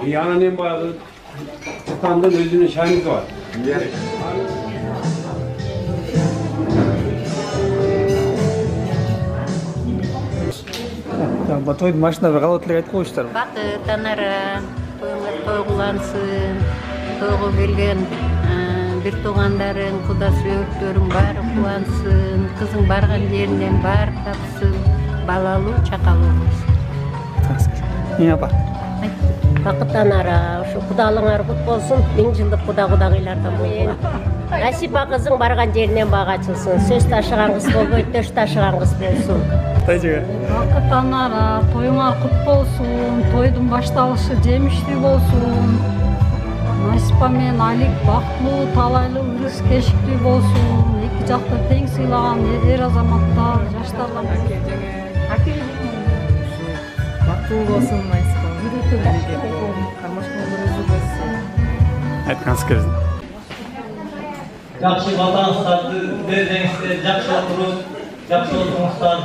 Dünyanın en bağlı standın özünün şahidi var. Тойдун машинада калып элек айтып коюштарбы? Бакыт анара, той кулансын, тойго келген бир туугандарың, кудасы өктөрүң баары кубансын, кызың барган жеринен баары тапсын, балалуу, чакалуу болсун. Апа. Бакыт анара, ушу кудалыгыңар кут болсун, 1000 жылдык кудагыйлардан болгула. Насипа кызың барган жеринен бага ачылсын, сөз ташыган кыз болбойт, төш ташыган кыз болсун. Бакыт анара, тоюңар кут болсун, тойдун башталышы жемиштүү болсун. Насипа менен Алик бактылуу, талайлуу, үрүс кешиктүү болсун. Эки жакта тең сыйлаган эр азаматтар, жаштардан бактылуу болсун Насипа. Кармашкан өзү болсун. Айтканыңыз келсин. Жакшы батаңыздарды бердеңиздер, жакшы отуруп, жакшы отуруңуздар.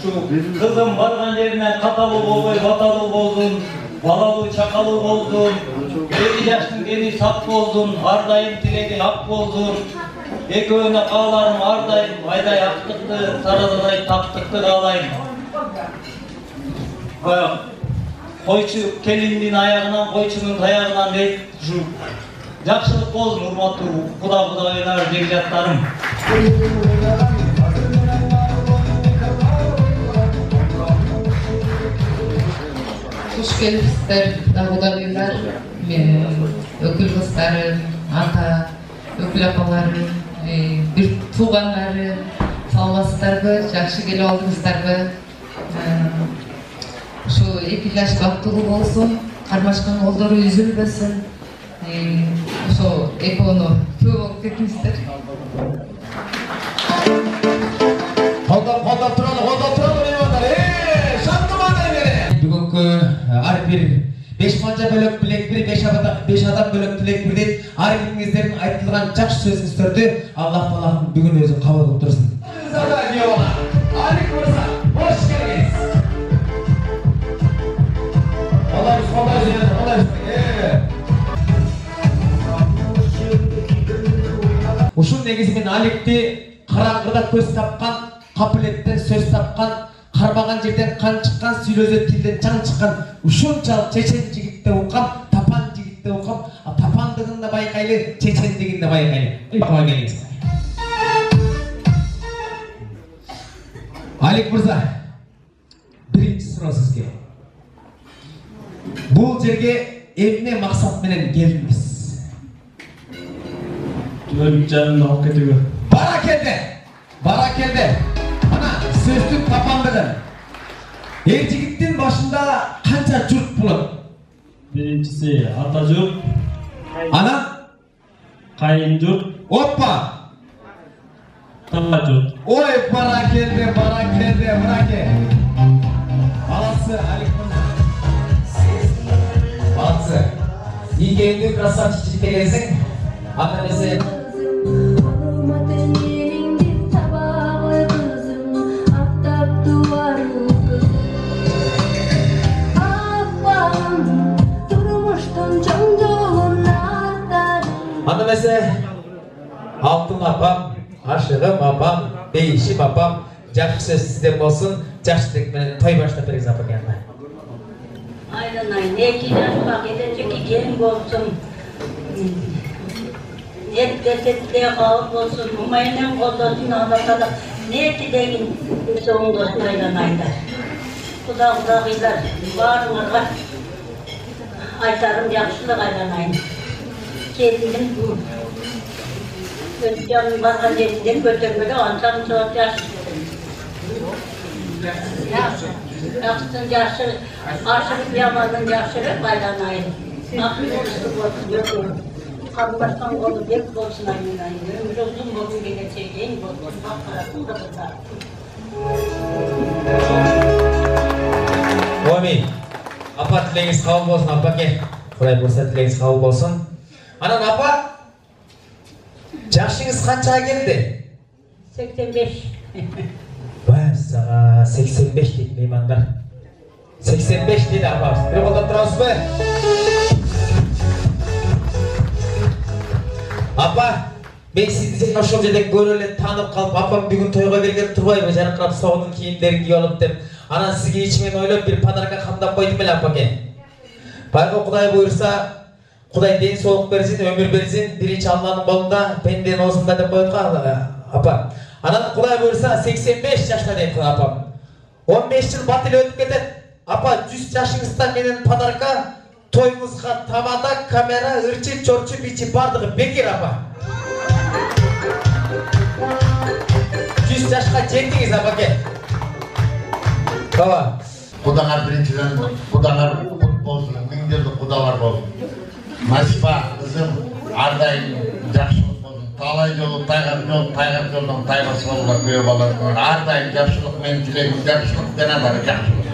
Şu kızım bargan yerinden katalı bolboy, batalı boldun, balalı çakalı boldun, eli yaşın geni sap boldun, ardayım tilegi hak boldun, ekövüne kağlarım ardayım, ayday aktıktı, saradaday taptıktı kağlayım. Koyçu kelinin ayağından, koyçunun ayağından deyip şu jakşılık bolsun urmattуу Кудагайлар, жегжаттарым. Hoş gelipsizler, Kudagайлар, ökül kızlarım, ata, ökül apalarım, bir tuğanlarım, sağlasızlarбы, jakşı kele aldыңыздарбы. Şu ekillaş baktılуу bolsun, karmaşkan kolları üzülbesin. Şu ekonu köp olup ketmiştir. Kolda turalım eyvallah. Şantımadan beri. Bugünkü her bir 5 manca bölük bilek bir, 5 adam bölük bilek bir deyip her birinizlerin aytılgan jakşı sözünüzdөрдү Allah Taala bugün özü kabul kılıp dursun. Alik Mırza, hoş geldiniz. Olay. Ушул негизи мен Аликти караңгыда көз тапкан, капилеттен сөз тапкан, кармаган жерден кан чыккан, сүйлөзө тилден чаң чыккан, ушунчалык чечен жигитте окам, тапан жигитте окам, тапандыгын да байкайлы, чечендигин да байкайлы. Бакыла келиңиз. Алик Мырза, биринчи суроо сизге. Бул жерге эмне максат менен келдиңиз? Dört canını hak ediyor. Barakelde. Ana sözlük tapandığın. Ercigittin başında kança jurt bulun? Birincisi Atajurt. Ana? Kayınjurt. Hoppa. Tamajurt. Oy barakelde. Balası Alik Mırza. Balası. İyi geldi krasavçılıkta gelsin. Annesi. Annesi. Altın apam, aşığım apam, değişim apam, jakşı söz sizden olsun, jakşı tekmenen toy başta biriz apam yanına. Aynen, neki yaşma gelecek gen bolsun. Netletetliğe kalıp olsun, umayla kolladın anlatalım. Ne tidegin soğun dostun aylanaylar. Kudagıylar, bağrınırlar. Aytarım yakşılık aylanayın. Kendim canım bargan yerinden götürmeli, ançam çoğut yaş. Yaksın yaşlı, aşırıp yamanın yaşırıp aylanayın. Akıl olsun olsun. Karmaşkan kolu hep olsun aylanayın. Ömür uzun olsun geleceğin olsun. Baklarım da kızar. Amin. Apa tileğiniz kabul olsun apa ke. Kuray bolsa tileğiniz kabul olsun. Anan apa? Yaşınız kaça geldi? 85. Vay sağa 85 deydi meymanlar. 85 deydi apamız. Bir koldan turasız mı? Apa, ben sizni oşol жерде көрөле танып калып, апам бүгүн тойго берген турбайбы, жаркырап соонун кийимдерин кийип алып деп. Анан сизге ичимен ойлоп бир подарка камдап койдум эле апаке. Байга Кудай буйрса, Кудай ден соолук берсин, өмүр берсин, биринчи Алланын колунда, пенденин оозунда деп койдук апа. Анан Кудай буйрса 85 жашта дейт апам. 15 жыл бат эле өтүп кетет. Апа 100 жашыңызда менен подарка, тоюңузга тамада, камера, ырчы, чорчу, бичи бардыгы бекер апа. 100 жашка жеттиңиз апаке. Баба. Кудаңар биринчиден, кудаңар кут болсун, миң жылдык кудалар болсун. Насипа кызым ар дайым жакшылык болсун. Талай жолу тайгак жолдон тайгасы болгон күйөө балалар. Ар дайым жакшылык менин тилегим, жакшылык жана бары жакшылык.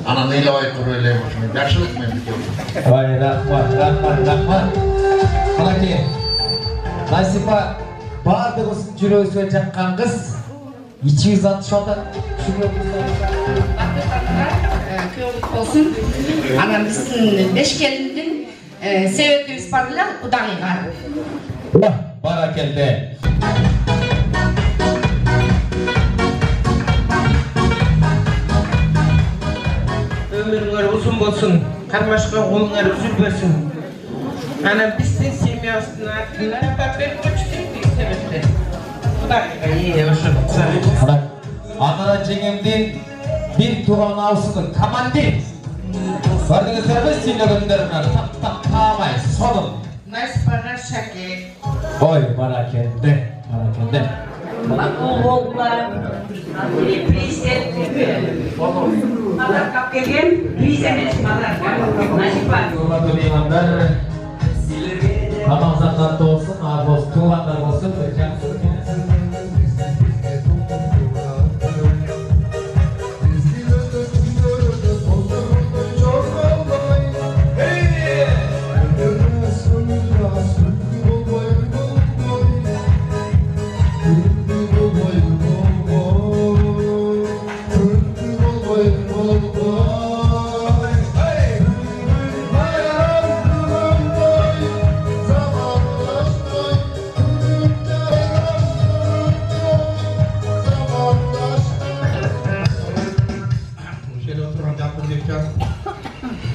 Анан ыйлабай туруп эле ушуну жакшылык менен тилейм. Ой, рахмат. Калаке. Насипа бардыгыбыздын жүрөгүбүзгө жаккан кыз 260 атат. Köyük olsun. Anam bizim Beşkeli'nin sebebimiz var bile Udağı'ya. Barakelde. Ömürler uzun olsun, karmaşık kolunlar üzülmesin. Anam bizden semyasının altına ben küçük bir sebeple. Udağı'ya iyi yaşadık. Anara Cengem'den bir tuğan avsının kamandir. Vardığınızlar mı sizinle gönderimler? Tak tamay, sonun. Nice para şake. Oy barakende. Bakul oldular. Bir prezident Madar kap gelgen, prezident Madar kap. Nasip var. Yola dönüyorlar. Tamam zakatlı olsun, ağır olsun, tuğanlar olsun.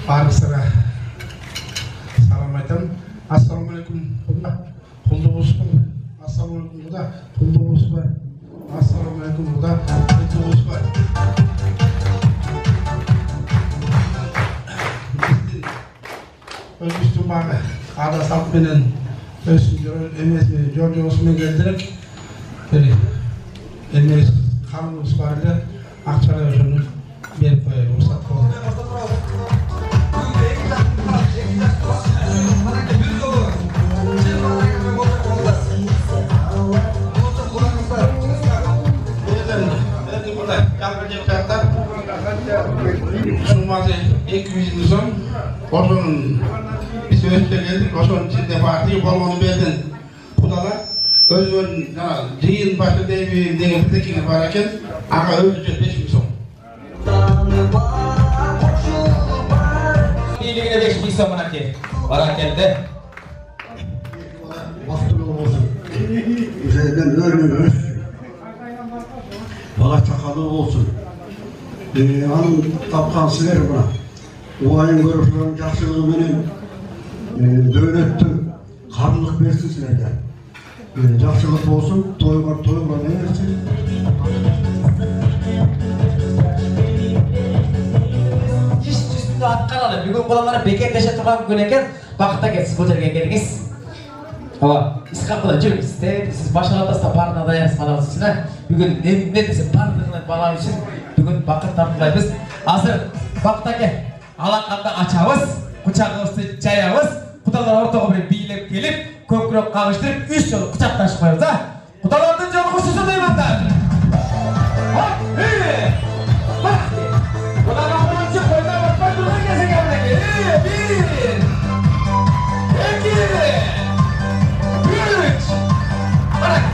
Barısıra salam aytam. Assalamu alaikum. Kullu olsun. Assalamu alaikum Kuda. Kullu olsun. Assalamu alaikum Kuda. Kullu olsun. Özbekistan bağı ada salt menen emesini George Osman geldirip emes kanunumuz var ile akçalar şunu berip koyuyor. Ruhsat oldu. Sunmazı 200 milyon, oşonun biz öğütte geldik, oşonun içinde partiyi bolğonu belden kudalar, özgün jıyın başı devi denge tekini var eken, ağa özgün 5 milyon. İyiliğine 5 milyon manaki, barakelde. Baktırlı olsun, üzerinden ölmüyoruz, bala çakalı olsun. Anın tapkan siler buna. O ayın görüşlerin jakşılığı menen dövletті karlılık versin silerden. Jakşılık olsun, toylar ne versin? Hiç üstünde atqanalı. Bugün bulanlara beketleşe turgan gün eken, vaqtda ketsiz bu жерге келіңіз. Ава, исқақыда жүріңіз. Siz başarıldasında barına dayanız balağınız için. Bugün ne desin barlığını balağın için bugün bakır tartılайбыз. Hazır vaqtdagi alaqanды açabыз, құшағымызды жаябыз. Құдалар ортаға бір бийлеп келіп, көкірек қағыштырып, 3 жолы құшақташып қоямыз, а? Құдалардың жолғысысы дейміндар. Бақ! Құдаға қойыншы қойда батпай тұрған кезеге мінеке. 1, 2, 3. Барак!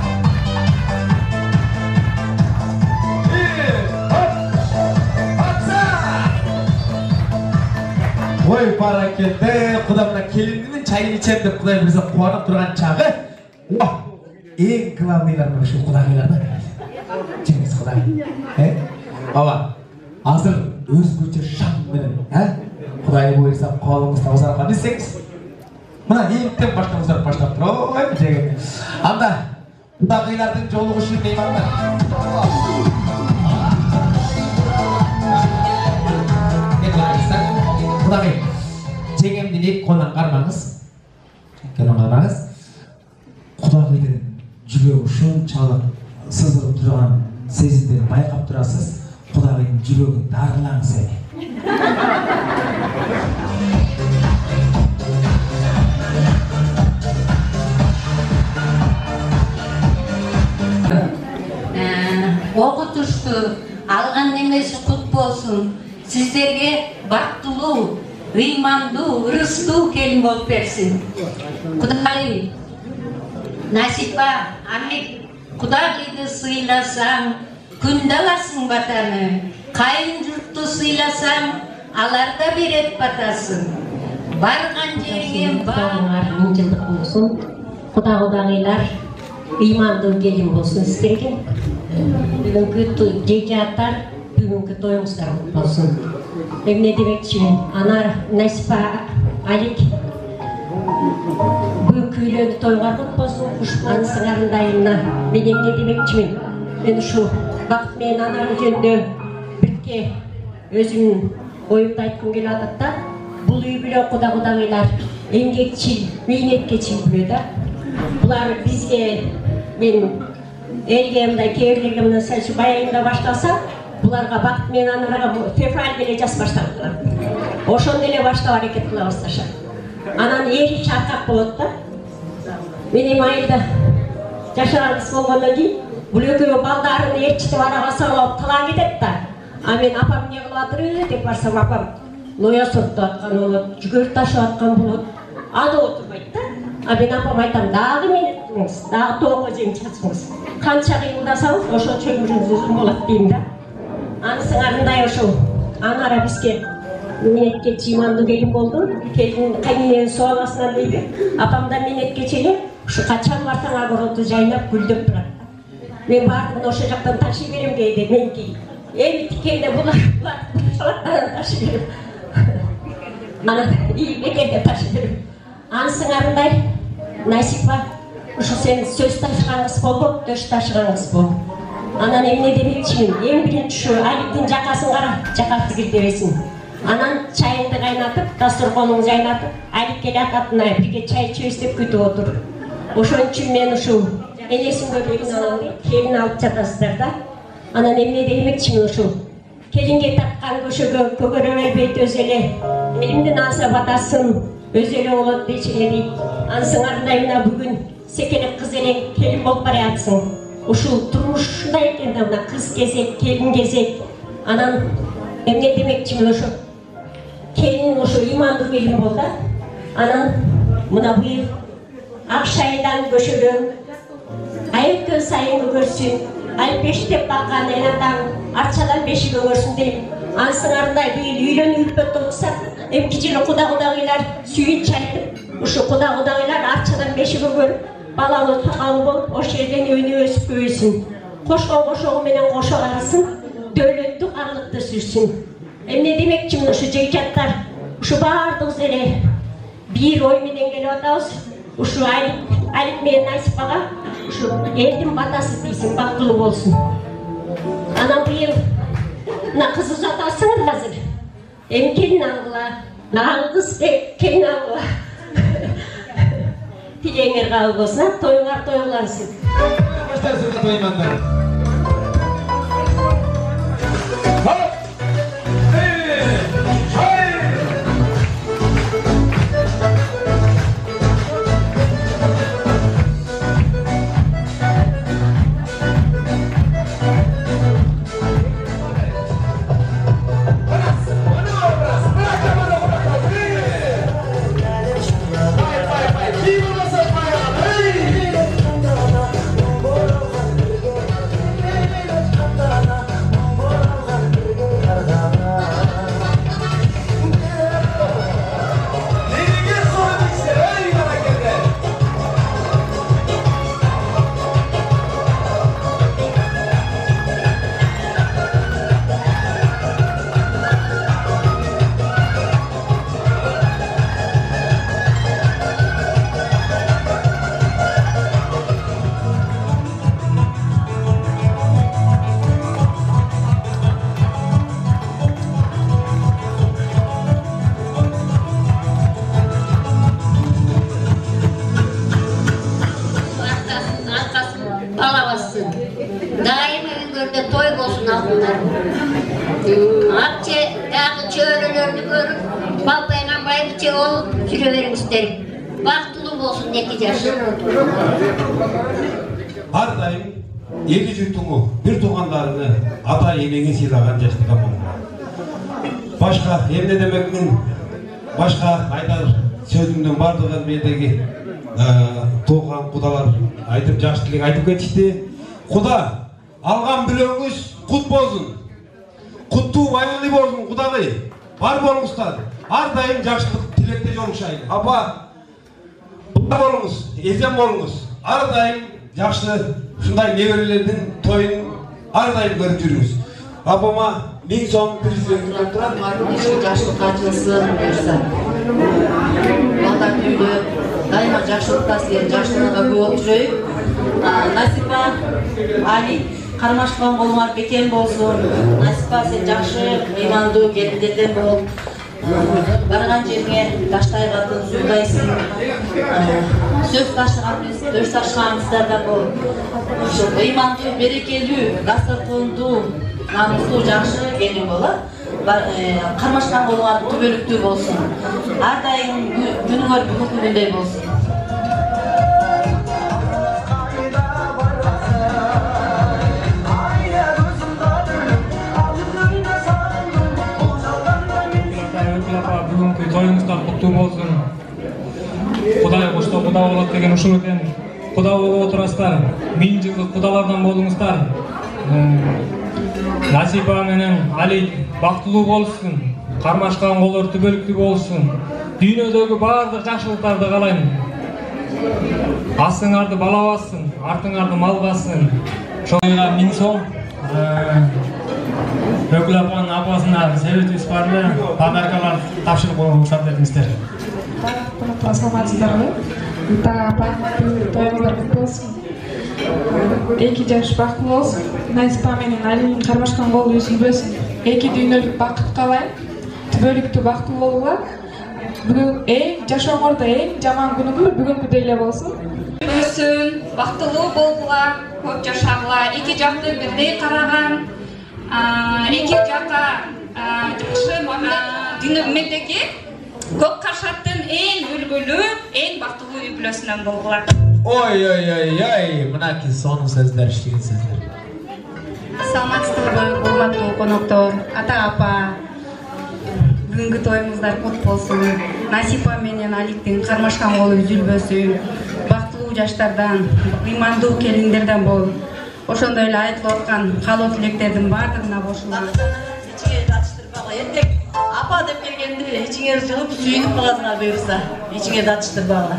Oy barakelde, Kudamla kelinimin çayını içer de Kuday bize kuanıp durgan çağı. Oh, en kılavlıylar şu Kudaylardan. Cengiz Kuday. Aba, hazır özgüce şan menen, Kuday buyursa kolumuzda uzarqa bilsеңiz. Mına eğitimden başlap durur. Oy degen. Anda Kudaylardan joluguşu meymanlar. Kuday, jengemden ek koldan qarmаңыз. Kelin qarmаңыз. Kudayдын жүрегі шунчалык сызылып тұрған сезімдерін байқап тұрасыз. Kudayдын жүрегі дарылаңыз эми. Окутушту алган немеси кут болсун. Сиздерге бактылуу, ыймандуу, ырыстуу келин болуп берсин. Кудай насипа ами Кудайды сыйласаң, күндө аласың батаны. Кайын журтту сыйласаң, алар да берет батасын. Барган жериңе Кудайыңар миң жылдык болсун. Кудагыйлар ыймандуу келин болсун сиздерге. Бүгүнкү жейтжаттар, бүгүнкү тоюңуздар болсун. Эмне демекчимин? Анар Насипа Алик күйлөнү тойгар кут болсун. Ушунун сыңарындайына мен эмне демекчимин? Мен ушу бакыт менен анар жөнүндө бирке өзүмдүн оюмду айткым келип атат да. Бул үй бүлө кудагыйлар эмгекчил, мээнеткечил бүлө да. Булар бизге мен элге мындай кээ-бирлерге мына сәл баягында баштаса, буларга бакыт менен анарга февраль деле жаз башталды. Ошондо эле баштап аракет кыла башташат. Анан эри чаркак болот да. Мен айылда жашаган кыз болгондон кийин бул экөө балдарын ээрчитип арага салып кыла кетет да. А мен апам эмне кылып атыр деп барсам, апам ноя сотуп аткан болот, жүгөр ташып аткан болот. Аны отурбайт да. А мен апам айтам, дагы мени туңуз, дагы тоого жең чачыңыз. Канча кыймылдасаңыз, ошончо өмүрүңүз узун болот дейм да. Анысы арындай ошол анара бизге минетке чыймандуу келин болду. Келин кайнененин суаласынан дейби. Апам да минетке чейин ушу качан барсаң огородду жайнап гүлдөп турат. Мен бардым ошол жактан ташый берем кейде менки. Эми тикенде булар ташый берем. Анан ии бекерде ташый берем. Анысы арындай Насипа ушу сен сөз ташыгаңыз болбу, төш ташыгаңыз болбу. Анан эмне демекчимин? Эң биринчи ушу Аликтин жакасын кара, жакасы кирдебесин. Анан чайыңды кайнатып, дасторконуңду жайнатып, Алик келет атына бирге чай içебиз деп күтүп отур. Ошон үчүн мен ушу энесин келин алып жатасыздар да. Анан эмне демекчимин ушу? Келинге таккан көшөгө көгөрө бербейт өзү эле. Элимдин аса батасын өзү эле болот дечи эле дейт. Анысың арындай мына бүгүн секелек кыз элең келин болуп баратсың. Ушул турмуш ушундай экен да, мына кыз кезек, келин кезек. Анан эмне демекчимин ошо? Келин ошо ыймандуу келин бол да. Анан мына быйыл ак шайдан көшөгөн, айыпкөн сайын көгөрсүн, айып бештеп баккан эл атаң арчадан беши көгөрсүн дейм. Анысың арындай быйыл үйлөнүп бүтпөт болсак, эмки жылы кудагыйлар сүйүнч айтып, ушу кудагыйлар арчадан беши көгөрүп, балалуу такалуу болуп, ошол жерден өнү өсүп көбөйсүн. Кошкон кошогу менен кошо карасын, дөөлөттү карлыкты сүрсүн. Эмне демекчимин ушу жейжаттар, ушу баардыгыбыз эле бир ой менен келип атабыз. Ушу Алик менен Насипага ушу элдин батасы дейсин, бактылуу болсун. Анан быйыл мына кыз узатасыңар азыр. Эми келин алгыла, нагыз келин алгыла. Тилеңер кабыл болсун, тоюңар тоюлансын. Баштайсыздар тоймандар. Akçe, dağıtı çöğrelerini görüp, balpayla bayıkçı olup sürüverin isterim. Baktılım olsun neticesi. Her daim eli yurtumu, bir tuğanlarını ata yeneni silagan yaşlıga bolma. Başka emne demekmin, başka aytar sözümden bardığın mendegi tuğan kudalar aytıp yaşlılık aytıp geçti. Kuda algan bilöңүз kut bolsun. Kuttu bayıllı bolsun kudagı. Var bolуңуздар. Her daim yaşlılık tilekte joluşayın. Apa, burada bolуңуз, ezen bolуңуз. Her daim yaşlı, şunday neverelerдің toyun her daim görüp жүрүңүз. Apama 1000 so'm президент'ten турат. Yaşlılık acılsın dersen. Valla tüylü, daima yaşlılıkta sen yaşlılığa көп жүрөйүк. Насипа, Ali, кармашкан колуңар бекем болсун. Насипа, сен жакшы, ыймандуу келиндерден бол. Барган жериңе таштай катын суудайсың. Сөз таштаган эмес, өз ташканыңыздардан бол. Ошо ыймандуу, берекелүү, дасторкондуу, намустуу жакшы келин болот. Кармашкан колуңар түбөлүктүү болсун. Ар дайым күнүңөр бүгүнкү күндөй болсун. Бүгүнкү тоюңуздар куттуу болсун. Кудай кошто куда болот деген ушул экен. Куда болуп отурасыздар. 1000 жылдык кудалардан болуңуздар. Насипа менен Али бактылуу болушсун. Кармашкан колор түбөлүктүү болушсун. Дүйнөдөгү баардык жакшылыктарды каалайм. Астыңарды бала бассын, артыңарды мал бассын. Ошоңа 1000 сом. Ökül apanın apasına sebetiz barlı padarkalar tapşırıp olmuşlar dedinizler. Саламатсыздарбы? Таң апа, тоюңуздар куту болсун. 2 жаш бактылуу болсун. Насипа менен Алинин кармашкан колу үзүлбөсүн. 2 дүйнөлүк бакыт каалайм. Түбөлүктүү бактылуу болуңар. Бүгүн жашооңордо жаман күнүңөр бүгүнкүдөй эле болсун. Өсүн, бактылуу болгула, көп жашагыла, 2 жакты бирдей караган. 2 жака жакшы дүйнөмөдөгү көк каршаттын эң үлгүлүү, эң бактылуу үй бүлөсүнөн болгула. Ой, мынакей сонун сөздөр иштеген сөздөр. Саламатсыздарбы, урматтуу коноктор, ата апа. Бүгүнкү тоюңуздар кут болсун. Насипа менен Аликтин кармашкан колу үзүлбөсүн. Бактылуу жаштардан, ыймандуу келиндерден бол. Ошондой эле айтылып аткан каалоо тилектердин баардыгына кошулам. İçine datıştırmağa yetek. Apa деп келгенде içine жылып сүйүнүп каласыңар буюрса. İçine datıştırmağa.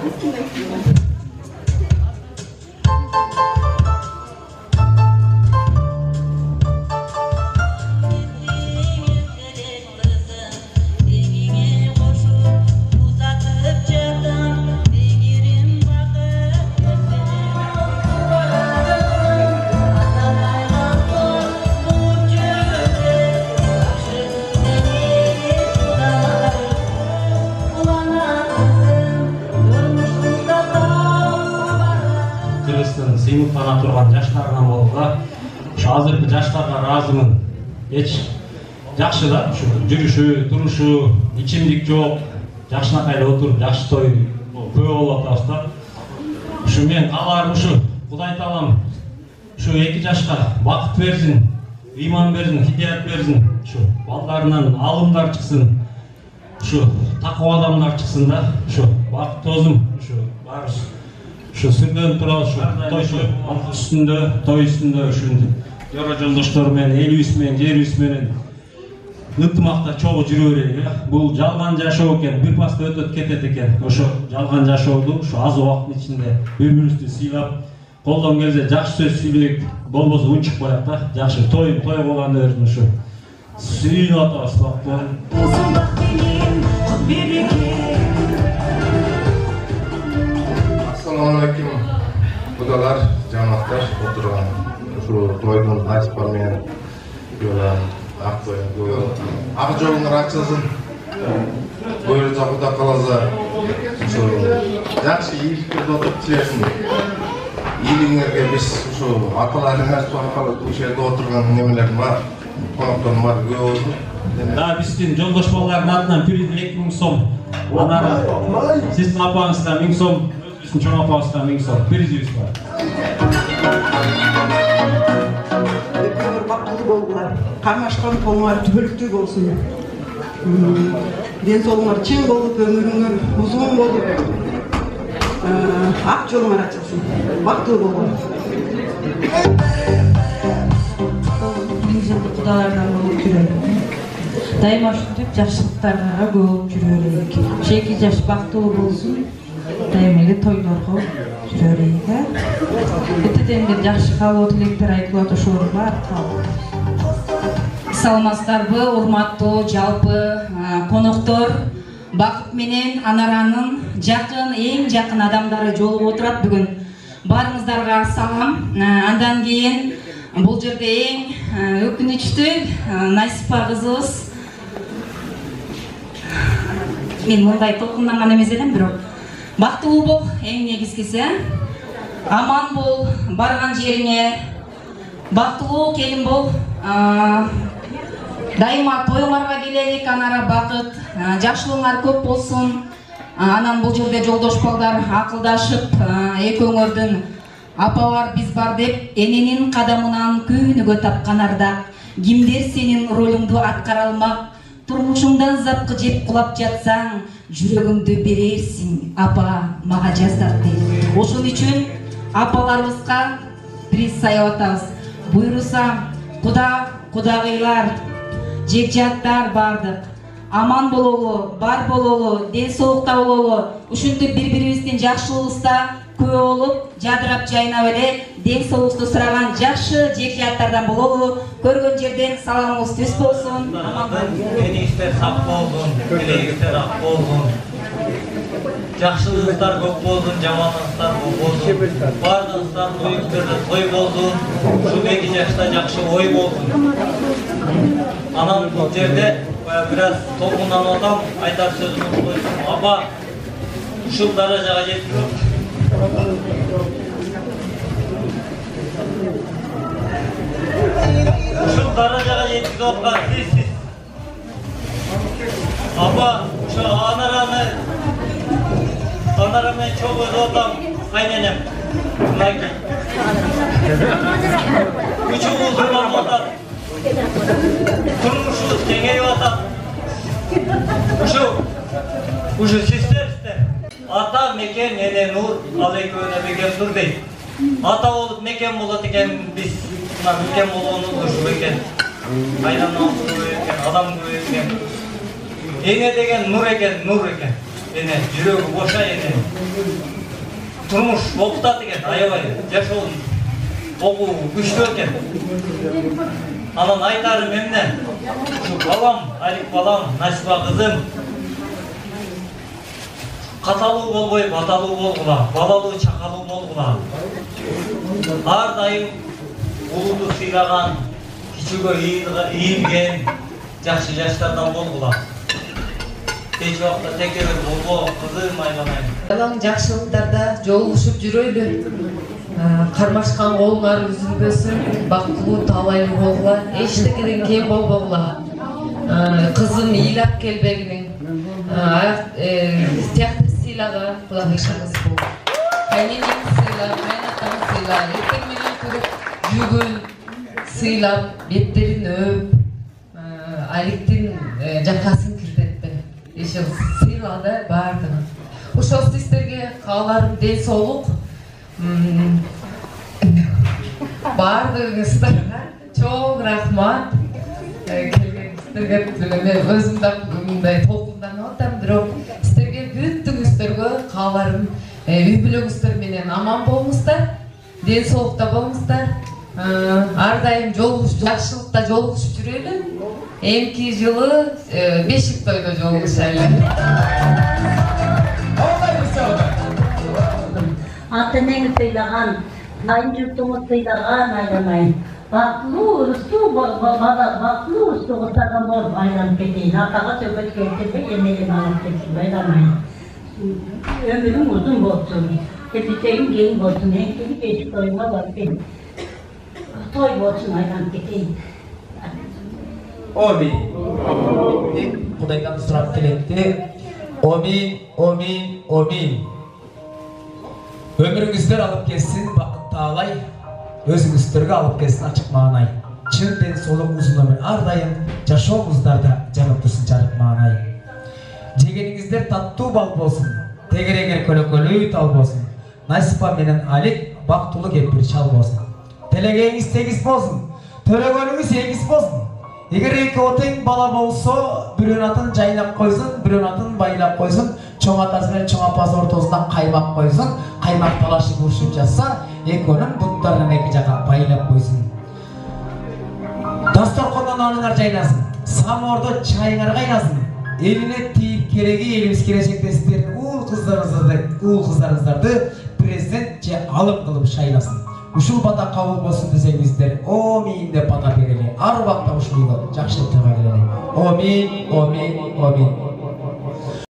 Сыймыктана турган жаштарынан болуга, ошо азыркы жаштарга ыраазымын. Эч жакшы да, ушу жүрүшү, турушу, ичимдик жок, жакшынакай эле отуруп, жакшы той көп болуп атабыз да. Ушу мен кааларым ушу, Кудай Таалам ушу 2 жашка бакыт берсин, ыйман берсин, хидият берсин, ушу балдарынан алымдар чыксын, ушу такыба адамдар чыксын да, ушу бактыбызым, ушу баарыбыз şu sürgün turalı şu toy üstünde şu yara joldoştor men, elüs men, jerüs menen ынтымакта чогуу жүрө берели. Бул жалган жашоо экен, бир паста өтөп кетет экен. Ошо жалган жашоодо ушу аз убакыттын ичинде бири-бирибизди сыйлап, колдон келсе жакшы сөз сүйлөйүк, болбосо унчук коелук да. Жакшы той болгондо берсин ушу. Сүйүнүп атабыз бактылуу. Assalamualaikum, kudalar, jamaatlar oturgan şu toydun Nasipа менен ак жолуңар ачылсын. Буюрса Кудай кааласа ушу жакшы ийгиликтерди отуруп тилесин. Ийгилигиңерге биз ушу аталарыңар ушул жерде отурган немелер бар. Konuktan var köp oldu. Daha bizdin Joldoş ballarının adından priz 2000 so'm. Anara sizin apağınızdan 1000 so'm, bizim çoğun apağınızdan 1000 so'm. Prizimiz var. Baktlı boldular. Karmaşkan kollar tübölüktü olsun. Densolunlar çiң bolup, ömürüңөр uzun bolup, ak jolуңар açılsın. Baktlı bollar. Жылдық құдалардан болып жүрелік. Дайыма ушинтип жакшылыктарга көп жүрөлүк. Шейки жаш бактылуу болсун. Дайыма эле тойлорго жүрөлүк. Этеден бир жакшы каалоо тилектер айтылып атышоор бар. Саламатсыздарбы, урматтуу жалпы коноктор. Бакыт менен Анаранын жакын, эң жакын адамдары жолугуп отурат бүгүн. Барыңыздарга салам. Андан кийин бул жерде эң өкүнүчтүү Насипа кызыбыз. Мен мындай толкунданган эмес элем, бирок бактылуу бол, эң негизгиси. Аман бол, барган жериңе. Бактылуу келин бол. Дайыма тоюңарга келелик, Анара Бакыт. Жакшылыгыңар көп болсун. Анан бул жерде жолдош балдар акылдашып, экөөңөрдүн апа бар, биз бар деп, эненин кадамынан күүнүгө тапкан ардак. Кимдер сенин ролуңду аткара алмак, турмушуңдан запкы жеп кулап жатсаң, жүрөгүңдү берерсиң, апа мага жаздап дейт. Ошон үчүн апаларыбызга приз саябап атабыз. Буйруса, кудагыйлар, жекжаттар бардык. Аман бололу, бар бололу, ден соолукта бололу. Ушинтип бири-бирибиздин жакшылыгыбызда көп болуп, жадырап жайнап эле ден соолукту сураган жакшы жекжаттардан бололу. Көргөн жерден саламыбыз түз болсун. Денистер сак болсун, тилегиңиздер ак болсун. Жакшылыктар көп болсун, жамандыктар көп болсун. Бардыгыңыздар үйүңүздөрдө той болсун. Ушул 2 жашта жакшы ой болсун. Анан бул жерде biraz толкунданып атам, айтар сөзүмүз койсун. Апа, ушул даражага жетип ушул даражага жеткизип аткан сиз. Апа, ошо Анара менен чоң өзүп атам, кайненем. Мынакей. Үчүңүз уланып атат. Turmuşumuz kengeyip atak. Uşu sizlersizler. Ata meken ene nur, aleyköne meken nur deyip. Ata olup meken bolat eken biz. Meken bolğonuz uşu eken. Aylandan kuru eken, adam kuru eken. Ene degen nur eken, nur eken. Ene, jürögü boşa ene. Turmuş okutat eken, ayabay, yaşoğun. Oku güçlü eken. Anan aytarım emden, şu balam, Alik balam, Nasiba kızım. Katalığı bolboy, batalığı bolgula, balalığı çakalığı bolgula. Har dayım uludu sıylagan, kiçüge iyilgen, jakşı yaşlardan bolgula. Hiç vakta tekrar bolbo, kızım aylanayım. Yalan jakşılıklarda жолугушуп жүрөйлү. Кармашкан колуңар үзүлбөсүн, бактылуу талайлуу болгула, эчтекеден кем болбогула. Кызым ыйлап келбегиниң, тияқты сыйлаган кудагыйшыңыз бол. Кайненеңди сыйла, кайнатаңды сыйла, эртең менен туруп жүгүн сыйлап, беттерин өп, Аликтин жакасын кирдетпе. Ишил сыйла да бардыгын. Ошол сиздерге кааларым ден соолук. Бардыгыңыздарга чоң рахмат. Келгениңиздерге мен өзүм да мындай толкунданып атам, бирок сиздерге бүттүңүздөргө кааларым үй бүлөңүздөр менен аман болуңуздар, ден соолукта болуңуздар. Ар дайым жакшылыкта жолугушуп жүрөлү. Эмки жылы бешик тойдо жолугушайлы. Ата-энеңи сыйлаган, айын журтуңу сыйлаган айламайын. Бактылуу усту кытаган болуп айланып кетейин. Атага сөбөт келтирбей, эмелин алып кетсин, айламайын. Өмүрүң узун болсун, кепитегиң кең болсун, эң тойуңа барып той болсун, айланып кетейин. Омин. Құдайдан сұрап келетті. Омин, омин, омин. Өміріңіздер алып келсін бақыт тағалай, өзіңіздерге алып келсін ашық мағынай. Чын денсаулық ұзын өмір ардайым, жашауыңыздарда жанып тұрсын жарық мағынай. Жегеніңіздер татту бал болсын, тегерегер көлі тал болсын. Насипа менен Алик бақтулы кепір шал болсын. Телегейіңіз тегіс болсын, төрегөніңіз егіс болсын. Егер екі отың бала болса, бүрен атын жайнап қойсын, бүрен атын байлап қойсын, чоң атасы мен чоң апасы ортасынан қаймақ қойсын, қаймақ талашы көршіп жатса, екі оның бұттарынан екі жаққа байлап қойсын. Дастарханнан наныңар жайнасын, саморды чайыңар қайнасын, еліне тиіп кереге еліміз келешектестерін ұл қыздарыңыздарды президент же алым қылып шайласын. Ушул бата кабыл болсын десеңиздер, омин деп бата берели. Ар убакта ушул жақсы тема келели. Омин, омин, омин.